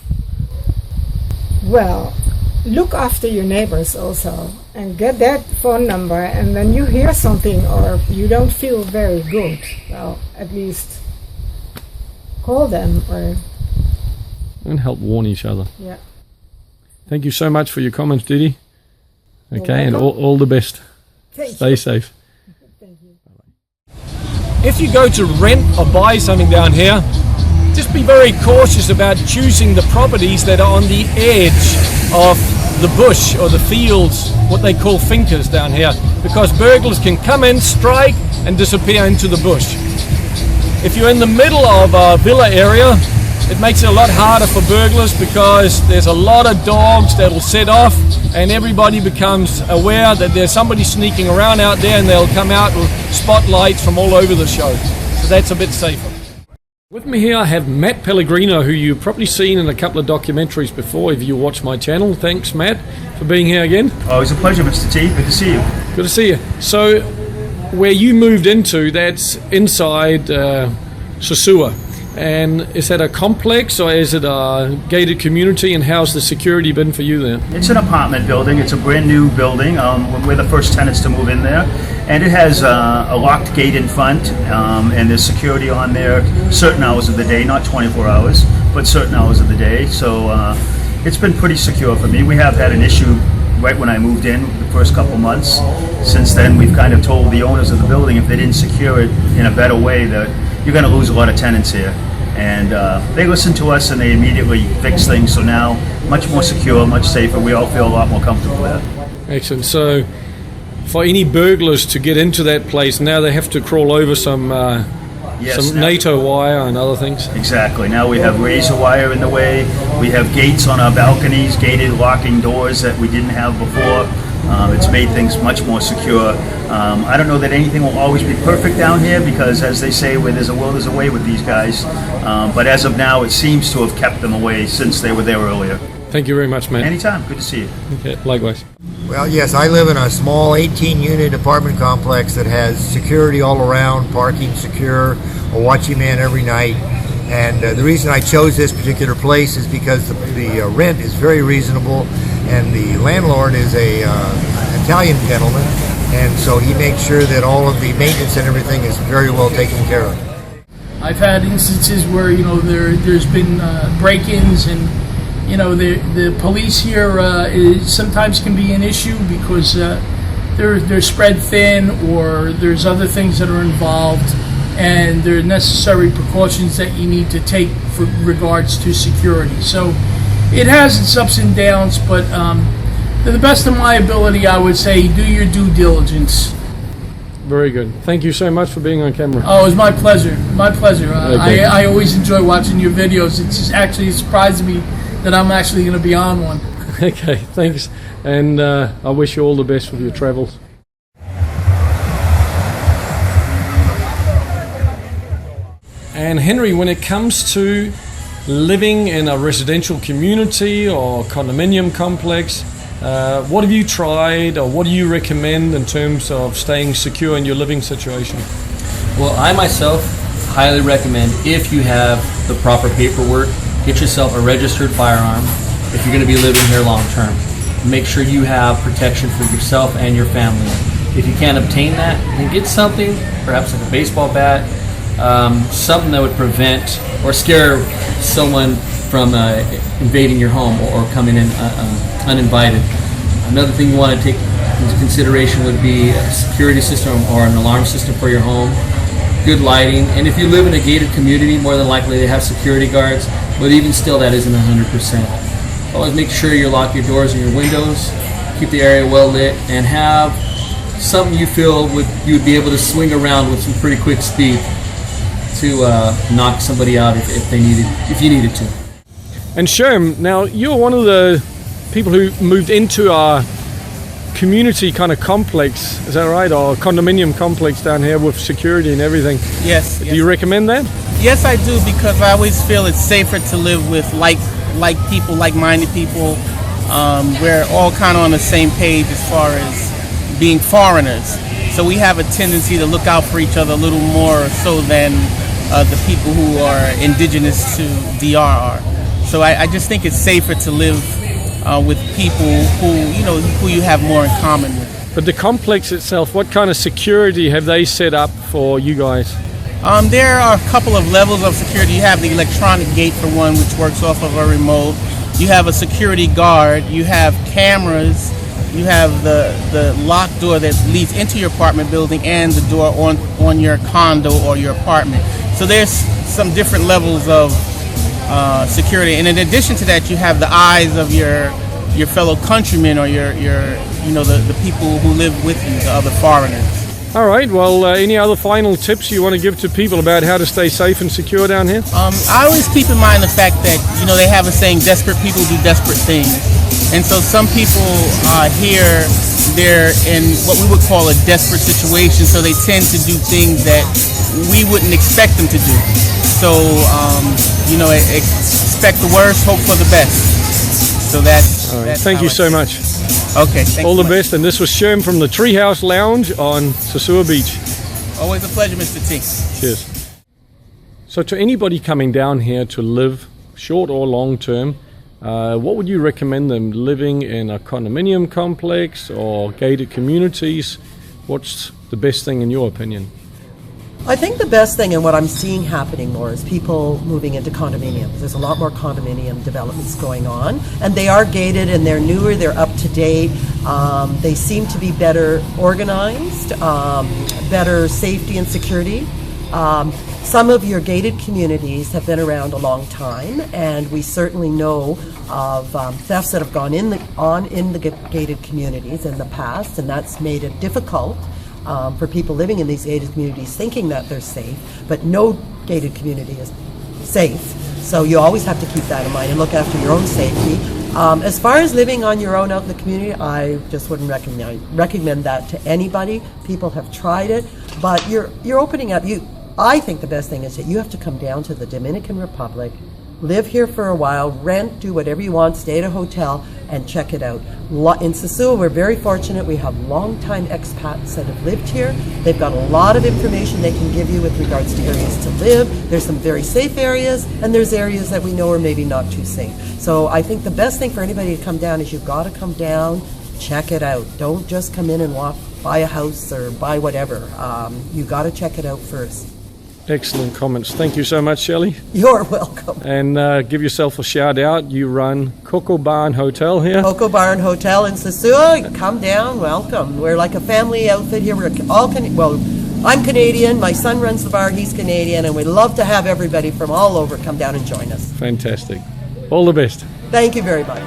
Speaker 9: Well, look after your neighbors also and get that phone number, and when you hear something or you don't feel very good, well, at least call them
Speaker 1: and help warn each other.
Speaker 9: Yeah.
Speaker 1: Thank you so much for your comments, Didi.
Speaker 9: You're
Speaker 1: Okay, and
Speaker 9: welcome.
Speaker 1: all the best. Stay safe.
Speaker 9: Thank you.
Speaker 1: If you go to rent or buy something down here, just be very cautious about choosing the properties that are on the edge of the bush or the fields, what they call fincas down here, because burglars can come in, strike, and disappear into the bush. If you're in the middle of a villa area, it makes it a lot harder for burglars because there's a lot of dogs that'll set off and everybody becomes aware that there's somebody sneaking around out there, and they'll come out with spotlights from all over the show. So that's a bit safer. With me here I have Matt Pellegrino, who you've probably seen in a couple of documentaries before if you watch my channel. Thanks, Matt, for being here again.
Speaker 10: Oh, it's a pleasure, Mr. T. Good to see you.
Speaker 1: Good to see you. So, where you moved into, that's inside Sosua. And is that a complex or is it a gated community, and how's the security been for you there?
Speaker 10: It's an apartment building. It's a brand new building. We're the first tenants to move in there. And it has a locked gate in front, and there's security on there certain hours of the day, not 24 hours, but certain hours of the day. So it's been pretty secure for me. We have had an issue right when I moved in the first couple months. Since then, we've kind of told the owners of the building if they didn't secure it in a better way that you're going to lose a lot of tenants here. And they listened to us and they immediately fixed things. So now, much more secure, much safer. We all feel a lot more comfortable there.
Speaker 1: Excellent. So for any burglars to get into that place, now they have to crawl over some NATO wire and other things?
Speaker 10: Exactly. Now we have razor wire in the way. We have gates on our balconies, gated locking doors that we didn't have before. It's made things much more secure. I don't know that anything will always be perfect down here because, as they say, where there's a will, there's a way with these guys. But as of now, it seems to have kept them away since they were there earlier.
Speaker 1: Thank you very much, man.
Speaker 10: Anytime. Good to see you.
Speaker 1: Okay, likewise.
Speaker 8: Well, yes, I live in a small 18-unit apartment complex that has security all around, parking secure, a watching man every night. And the reason I chose this particular place is because the rent is very reasonable, and the landlord is a Italian gentleman, and so he makes sure that all of the maintenance and everything is very well taken care of.
Speaker 11: I've had instances where there's been break-ins, and the police here sometimes can be an issue because they're spread thin, or there's other things that are involved, and there are necessary precautions that you need to take for regards to security. So it has its ups and downs, but to the best of my ability, I would say do your due diligence.
Speaker 1: Very good. Thank you so much for being on camera.
Speaker 11: Oh, it was my pleasure. My pleasure.
Speaker 1: Okay.
Speaker 11: I always enjoy watching your videos. It's actually surprised me that I'm actually going to be on one.
Speaker 1: Okay, thanks. And I wish you all the best with your travels. And Henry, when it comes to living in a residential community or condominium complex, what have you tried, or what do you recommend in terms of staying secure in your living situation?
Speaker 6: Well, I myself highly recommend, if you have the proper paperwork, get yourself a registered firearm if you're going to be living here long term. Make sure you have protection for yourself and your family. If you can't obtain that, then get something, perhaps like a baseball bat, something that would prevent or scare someone from invading your home or coming in uninvited. Another thing you want to take into consideration would be a security system or an alarm system for your home, good lighting, and if you live in a gated community, more than likely they have security guards, but even still that isn't 100%. Always make sure you lock your doors and your windows, keep the area well lit, and have something you feel you'd be able to swing around with some pretty quick speed to knock somebody out if you needed to.
Speaker 1: And Sherm, now you're one of the people who moved into our community kind of complex, is that right? Or condominium complex down here with security and everything.
Speaker 5: Yes.
Speaker 1: Do you recommend that?
Speaker 5: Yes, I do, because I always feel it's safer to live with like people, like-minded people. We're all kind of on the same page as far as being foreigners. So we have a tendency to look out for each other a little more so than the people who are indigenous to DR are. So I just think it's safer to live with people who you have more in common with.
Speaker 1: But the complex itself, what kind of security have they set up for you guys?
Speaker 5: There are a couple of levels of security. You have the electronic gate for one, which works off of a remote. You have a security guard. You have cameras. You have the locked door that leads into your apartment building and the door on your condo or your apartment. So there's some different levels of security, and in addition to that, you have the eyes of your fellow countrymen or the people who live with you, the other foreigners.
Speaker 1: All right. Well, any other final tips you want to give to people about how to stay safe and secure down here?
Speaker 5: I always keep in mind the fact that they have a saying, desperate people do desperate things, and so some people here, they're in what we would call a desperate situation, so they tend to do things that we wouldn't expect them to do. So, expect the worst, hope for the best. So that's...
Speaker 1: All right. Thank you so much.
Speaker 5: Okay.
Speaker 1: All the best. And this was Sherm from the Treehouse Lounge on Sosua Beach.
Speaker 5: Always a pleasure, Mr. T.
Speaker 1: Cheers. So to anybody coming down here to live, short or long term, what would you recommend them? Living in a condominium complex or gated communities? What's the best thing in your opinion?
Speaker 3: I think the best thing, and what I'm seeing happening more, is people moving into condominiums. There's a lot more condominium developments going on, and they are gated and they're newer, they're up to date. They seem to be better organized, better safety and security. Some of your gated communities have been around a long time, and we certainly know of thefts that have gone in the gated communities in the past, and that's made it difficult for people living in these gated communities thinking that they're safe, but no gated community is safe. So you always have to keep that in mind and look after your own safety. As far as living on your own out in the community, I just wouldn't recommend that to anybody. People have tried it, but you're opening up. I think the best thing is that you have to come down to the Dominican Republic, live here for a while, rent, do whatever you want, stay at a hotel, and check it out. In Sosua, we're very fortunate. We have long-time expats that have lived here. They've got a lot of information they can give you with regards to areas to live. There's some very safe areas, and there's areas that we know are maybe not too safe. So I think the best thing for anybody to come down is you've got to come down, check it out. Don't just come in and buy a house or buy whatever. You got to check it out first.
Speaker 1: Excellent comments. Thank you so much, Shelley.
Speaker 3: You're welcome.
Speaker 1: And give yourself a shout out. You run Coco Barn Hotel here.
Speaker 3: Coco Barn Hotel in Sosua. Come down, welcome. We're like a family outfit here. We're all I'm Canadian. My son runs the bar. He's Canadian, and we'd love to have everybody from all over come down and join us.
Speaker 1: Fantastic. All the best.
Speaker 3: Thank you very much.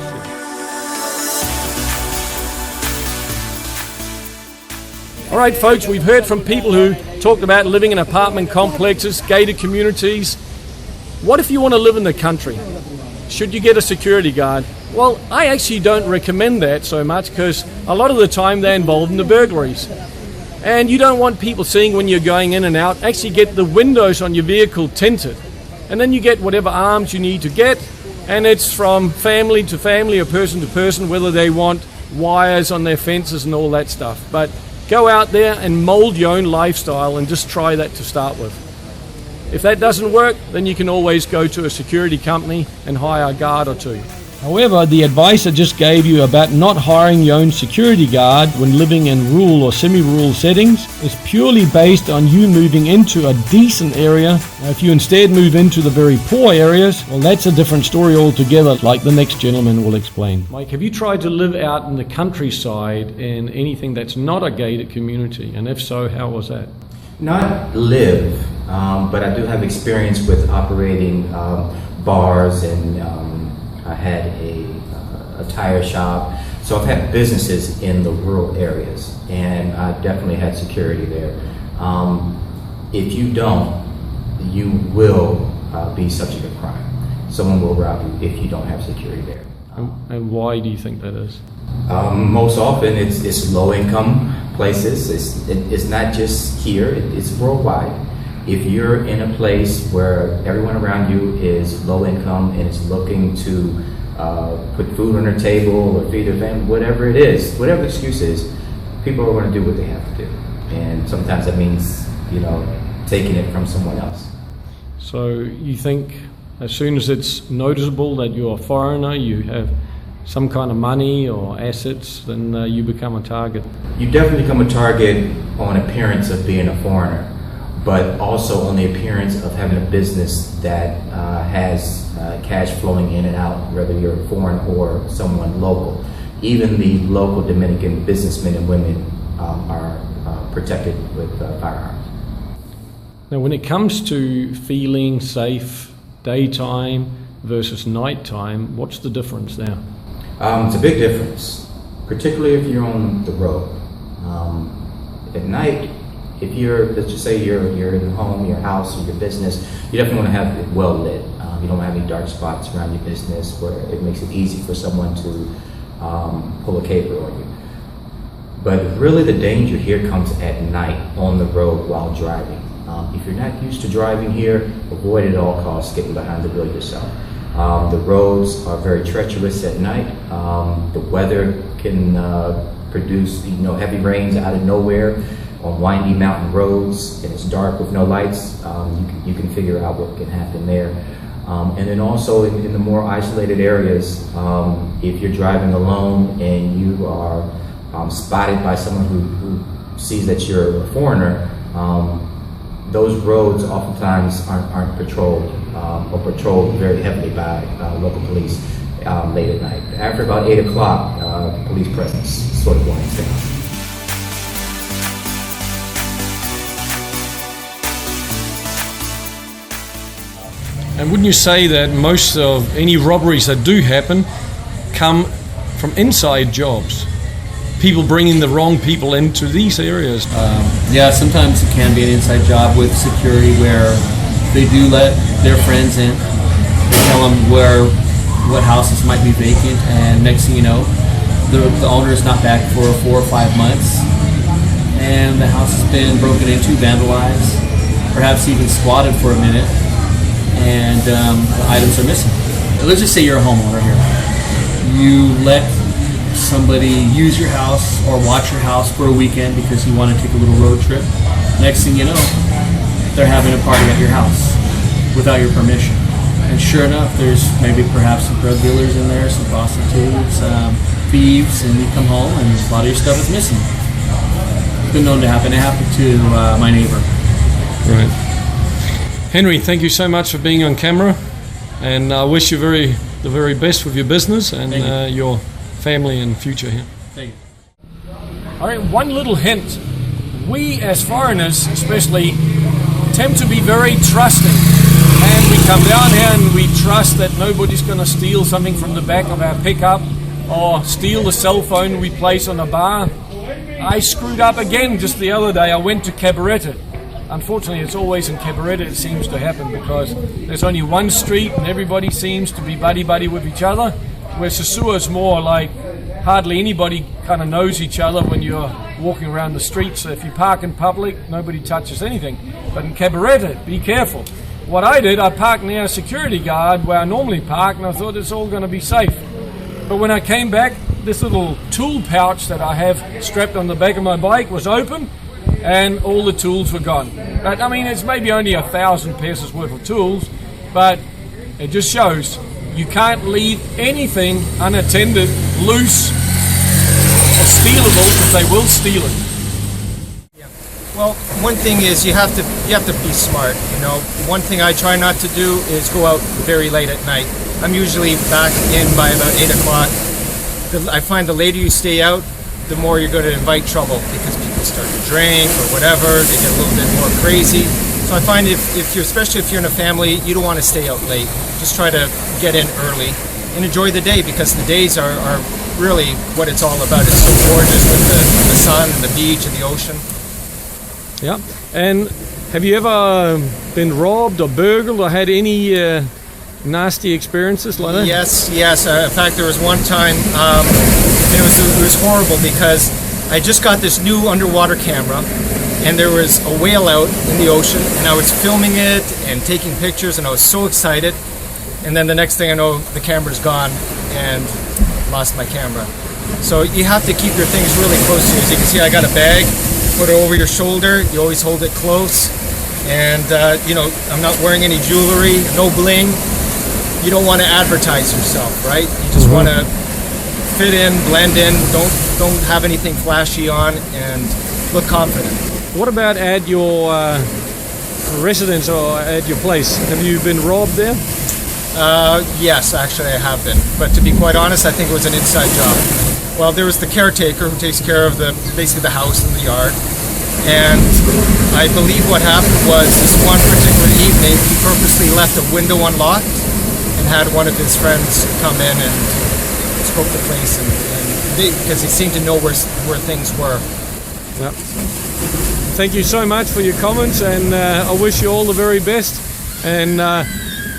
Speaker 1: All right, folks, we've heard from people who talked about living in apartment complexes, gated communities. What if you want to live in the country? Should you get a security guard? Well, I actually don't recommend that so much because a lot of the time they're involved in the burglaries. And you don't want people seeing when you're going in and out. Actually get the windows on your vehicle tinted. And then you get whatever arms you need to get. And it's from family to family or person to person, whether they want wires on their fences and all that stuff. But go out there and mold your own lifestyle and just try that to start with. If that doesn't work, then you can always go to a security company and hire a guard or two. However, the advice I just gave you about not hiring your own security guard when living in rural or semi-rural settings is purely based on you moving into a decent area. Now, if you instead move into the very poor areas, well, that's a different story altogether, like the next gentleman will explain. Mike, have you tried to live out in the countryside in anything that's not a gated community? And if so, how was that?
Speaker 2: Not live, but I do have experience with operating bars, and I had a tire shop. So I've had businesses in the rural areas, and I definitely had security there. If you don't, you will be subject to crime. Someone will rob you if you don't have security there.
Speaker 1: And why do you think that is?
Speaker 2: Most often it's low-income places. It's not just here, it's worldwide. If you're in a place where everyone around you is low income and is looking to put food on their table or feed their family, whatever it is, whatever the excuse is, people are going to do what they have to do. And sometimes that means, taking it from someone else.
Speaker 1: So you think as soon as it's noticeable that you're a foreigner, you have some kind of money or assets, then you become a target?
Speaker 2: You definitely become a target on appearance of being a foreigner, but also on the appearance of having a business that has cash flowing in and out, whether you're foreign or someone local. Even the local Dominican businessmen and women are protected with firearms.
Speaker 1: Now, when it comes to feeling safe daytime versus nighttime, what's the difference there?
Speaker 2: It's a big difference, particularly if you're on the road. At night, if let's just say you're in home, your house, or your business, you definitely want to have it well lit. You don't have any dark spots around your business where it makes it easy for someone to pull a caper on you. But really the danger here comes at night on the road while driving. If you're not used to driving here, avoid at all costs getting behind the wheel yourself. The roads are very treacherous at night. The weather can produce heavy rains out of nowhere. on windy mountain roads and it's dark with no lights, you can figure out what can happen there. And then also in the more isolated areas, if you're driving alone and you are spotted by someone who sees that you're a foreigner, those roads oftentimes aren't patrolled or patrolled very heavily by local police late at night. After about 8 o'clock, the police presence sort of winds down.
Speaker 1: And wouldn't you say that most of any robberies that do happen come from inside jobs? People bringing the wrong people into these areas?
Speaker 6: Yeah, sometimes it can be an inside job with security where they do let their friends in. They tell them what houses might be vacant, and next thing you know, the owner is not back for 4 or 5 months, and the house has been broken into, vandalized, perhaps even squatted for a minute, and the items are missing. Let's just say you're a homeowner here. You let somebody use your house or watch your house for a weekend because you want to take a little road trip. Next thing you know, they're having a party at your house without your permission. And sure enough, there's maybe perhaps some drug dealers in there, some prostitutes, thieves, and you come home and a lot of your stuff is missing. It's been known to happen. It happened to my neighbor.
Speaker 1: Right. Henry, thank you so much for being on camera, and I wish you the very best with your business and your family and future here.
Speaker 6: Thank you.
Speaker 1: All right, one little hint. We as foreigners especially tend to be very trusting, and we come down here and we trust that nobody's going to steal something from the back of our pickup or steal the cell phone we place on a bar. I screwed up again just the other day. I went to Cabaretta. Unfortunately, it's always in Cabaretta it seems to happen because there's only one street and everybody seems to be buddy-buddy with each other, where Sosua is more like hardly anybody kind of knows each other when you're walking around the street. So if you park in public, nobody touches anything. But in Cabaretta, be careful. What I did, I parked near a security guard where I normally park, and I thought it's all going to be safe. But when I came back, this little tool pouch that I have strapped on the back of my bike was open, and all the tools were gone. But I mean, it's maybe only 1,000 pesos worth of tools, but it just shows you can't leave anything unattended, loose, or stealable, because they will steal it.
Speaker 12: Well, one thing is you have to be smart. You know, one thing I try not to do is go out very late at night. I'm usually back in by about 8 o'clock. I find the later you stay out, the more you're going to invite trouble because people start to drink or whatever. They get a little bit more crazy. So I find if you're, especially if you're in a family, you don't want to stay out late. Just try to get in early and enjoy the day, because the days are really what it's all about. It's so gorgeous with the sun and the beach and the ocean.
Speaker 1: Yeah. And have you ever been robbed or burgled or had any nasty experiences like that?
Speaker 12: Yes. In fact, there was one time, it was horrible because I just got this new underwater camera, and there was a whale out in the ocean, and I was filming it and taking pictures, and I was so excited. And then the next thing I know, the camera's gone and lost my camera. So you have to keep your things really close to you. As you can see, I got a bag. Put it over your shoulder. You always hold it close. And you know, I'm not wearing any jewelry, no bling. You don't want to advertise yourself, right? You just want to fit in, blend in. Don't have anything flashy on, and look confident.
Speaker 1: What about at your residence or at your place? Have you been robbed there?
Speaker 12: Yes, actually I have been. But to be quite honest, I think it was an inside job. Well, there was the caretaker who takes care of basically the house and the yard. And I believe what happened was this one particular evening, he purposely left a window unlocked and had one of his friends come in and scope the place, because he seemed to know where things were.
Speaker 1: Yep. Thank you so much for your comments, and I wish you all the very best. And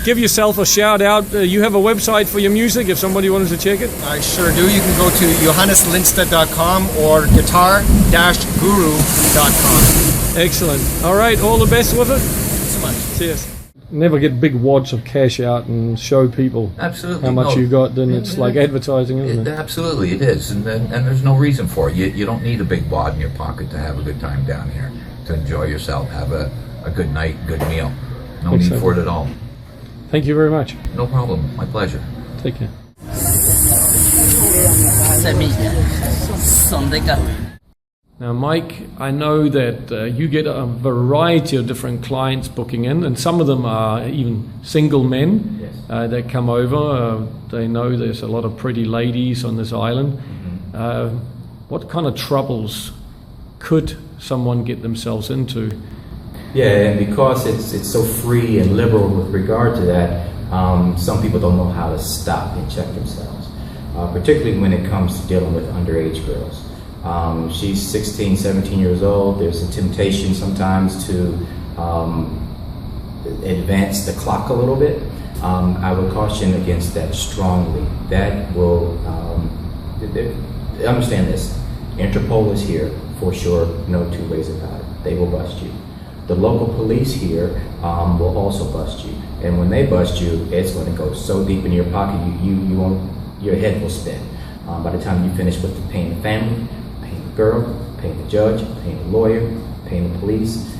Speaker 1: give yourself a shout out. You have a website for your music if somebody wanted to check it?
Speaker 12: I sure do. You can go to johanneslinsta.com or guitar-guru.com.
Speaker 1: Excellent. All right, all the best with it.
Speaker 12: Thanks so much.
Speaker 1: Cheers. never get big wads of cash out and show people
Speaker 13: Absolutely.
Speaker 1: how much
Speaker 13: No.
Speaker 1: you got, then it's like advertising, isn't it?
Speaker 13: Absolutely, it is, and there's no reason for it. You don't need a big wad in your pocket to have a good time down here, to enjoy yourself, have a good night, good meal. No need for it at all.
Speaker 1: Thank you very much.
Speaker 13: No problem. My pleasure.
Speaker 1: Take care. Now, Mike, I know that you get a variety of different clients booking in, and some of them are even single men that come over. They know there's a lot of pretty ladies on this island. What kind of troubles could someone get themselves into?
Speaker 2: Yeah, and because it's so free and liberal with regard to that, some people don't know how to stop and check themselves, particularly when it comes to dealing with underage girls. She's 16, 17 years old. There's a temptation sometimes to advance the clock a little bit. I would caution against that strongly. That will, understand this, Interpol is here for sure, no two ways about it. They will bust you. The local police here will also bust you. And when they bust you, it's going to go so deep in your pocket, you won't, your head will spin. By the time you finish with paying the family, paying the girl, paying the judge, paying the lawyer, paying the police,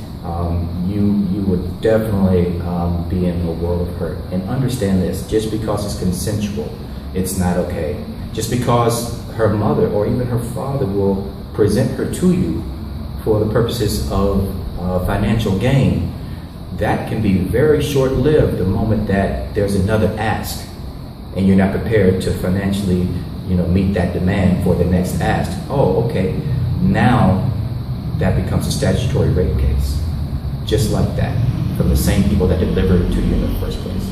Speaker 2: you would definitely be in a world of hurt. And understand this, just because it's consensual, it's not okay. Just because her mother or even her father will present her to you for the purposes of financial gain, that can be very short-lived the moment that there's another ask and you're not prepared to financially meet that demand for the next ask. Oh, okay, now that becomes a statutory rape case, just like that, from the same people that delivered it to you in the first place.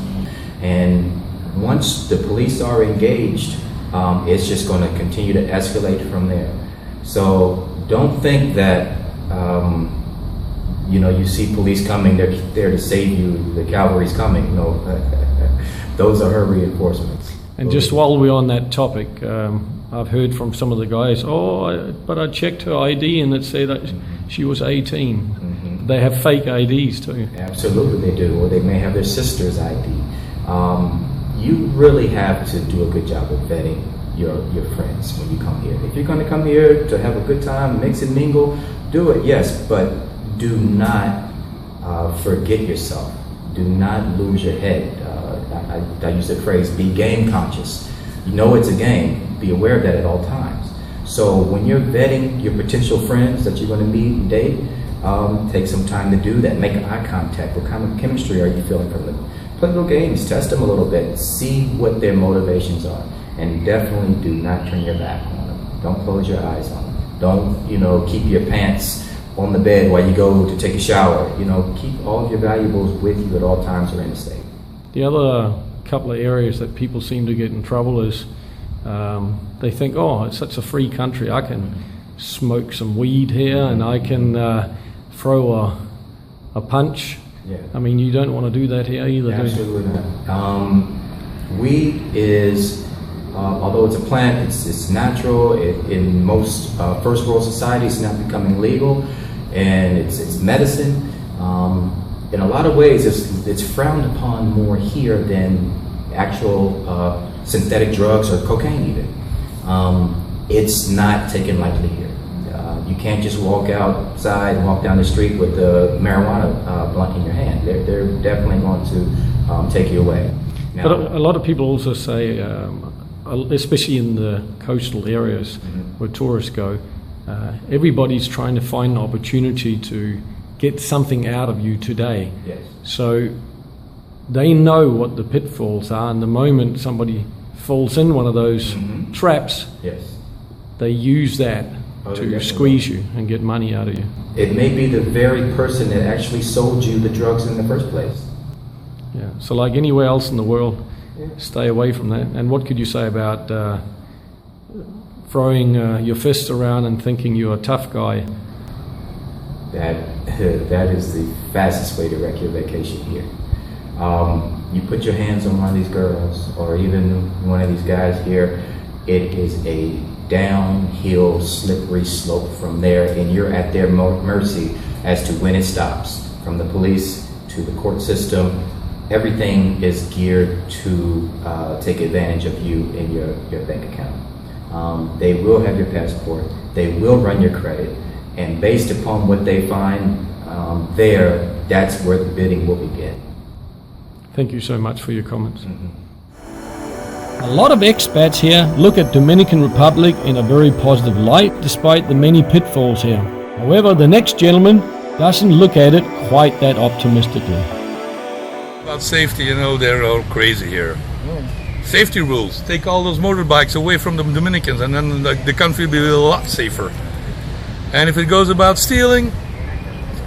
Speaker 2: And once the police are engaged, it's just going to continue to escalate from there. So don't think that you see police coming, they're there to save you, the cavalry's coming. No, those are her reinforcements.
Speaker 1: And just while we're on that topic, I've heard from some of the guys, but I checked her ID and it said that she was 18. They have fake IDs too.
Speaker 2: Absolutely they do, or they may have their sister's ID. You really have to do a good job of vetting your friends when you come here. If you're going to come here to have a good time, mix and mingle, do it, yes, but do not forget yourself. Do not lose your head. I use the phrase, be game conscious. You know it's a game. Be aware of that at all times. So when you're vetting your potential friends that you're going to meet and date, take some time to do that. Make eye contact. What kind of chemistry are you feeling from them? Play little games. Test them a little bit. See what their motivations are. And definitely do not turn your back on them. Don't close your eyes on them. Don't, keep your pants on the bed while you go to take a shower. Keep all of your valuables with you at all times or in the state.
Speaker 1: The other couple of areas that people seem to get in trouble is they think, it's such a free country, I can smoke some weed here and I can throw a punch.
Speaker 2: Yeah.
Speaker 1: I mean, you don't want to do that here either,
Speaker 2: Absolutely not. Weed is, although it's a plant, it's natural. In most first world societies, it's not becoming legal, and it's medicine. In a lot of ways, it's frowned upon more here than actual synthetic drugs or cocaine even. It's not taken lightly here. You can't just walk outside and walk down the street with the marijuana blunt in your hand. They're definitely going to take you away. Now,
Speaker 1: but a lot of people also say, especially in the coastal areas where tourists go, everybody's trying to find an opportunity to get something out of you today.
Speaker 2: Yes.
Speaker 1: So they know what the pitfalls are, and the moment somebody falls in one of those traps,
Speaker 2: yes,
Speaker 1: they use that to squeeze you and get money out of you.
Speaker 2: It may be the very person that actually sold you the drugs in the first place.
Speaker 1: Yeah. So like anywhere else in the world, stay away from that. And what could you say about throwing your fists around and thinking you're a tough guy?
Speaker 2: That is the fastest way to wreck your vacation here. You put your hands on one of these girls or even one of these guys here, it is a downhill, slippery slope from there, and you're at their mercy as to when it stops. From the police to the court system, everything is geared to take advantage of you in your bank account. They will have your passport, they will run your credit, and based upon what they find that's where the bidding will begin.
Speaker 1: Thank you so much for your comments. A lot of expats here look at Dominican Republic in a very positive light, despite the many pitfalls here. However, the next gentleman doesn't look at it quite that optimistically.
Speaker 14: About safety, they're all crazy here. Safety rules. Take all those motorbikes away from the Dominicans, and then the country will be a lot safer. And if it goes about stealing,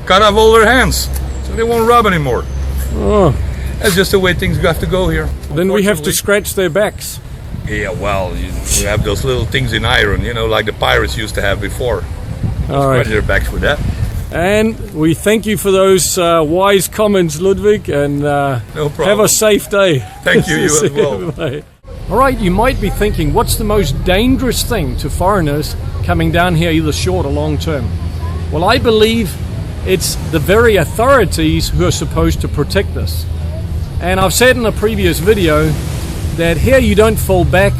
Speaker 14: cut off all their hands, so they won't rob anymore.
Speaker 1: Oh.
Speaker 14: That's just the way things have to go here.
Speaker 1: Then we have to scratch their backs.
Speaker 14: Yeah, well, you have those little things in iron, like the pirates used to have before.
Speaker 1: All right.
Speaker 14: Scratch their backs with that.
Speaker 1: And we thank you for those wise comments, Ludwig, and
Speaker 14: no problem.
Speaker 1: Have a safe day.
Speaker 14: Thank you, you as well.
Speaker 1: All right, you might be thinking, what's the most dangerous thing to foreigners coming down here, either short or long term? Well, I believe it's the very authorities who are supposed to protect us. And I've said in a previous video that here you don't fall back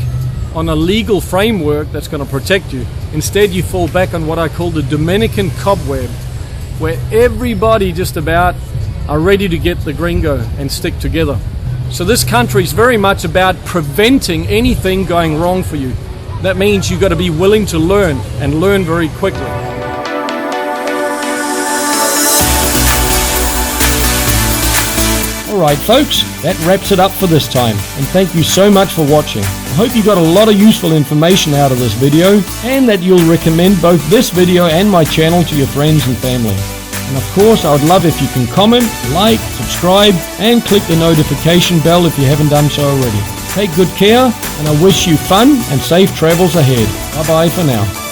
Speaker 1: on a legal framework that's going to protect you. Instead, you fall back on what I call the Dominican cobweb, where everybody just about are ready to get the gringo and stick together. So this country is very much about preventing anything going wrong for you. That means you've got to be willing to learn, and learn very quickly. Alright folks, that wraps it up for this time, and thank you so much for watching. I hope you got a lot of useful information out of this video, and that you'll recommend both this video and my channel to your friends and family. And of course, I would love if you can comment, like, subscribe, and click the notification bell if you haven't done so already. Take good care, and I wish you fun and safe travels ahead. Bye bye for now.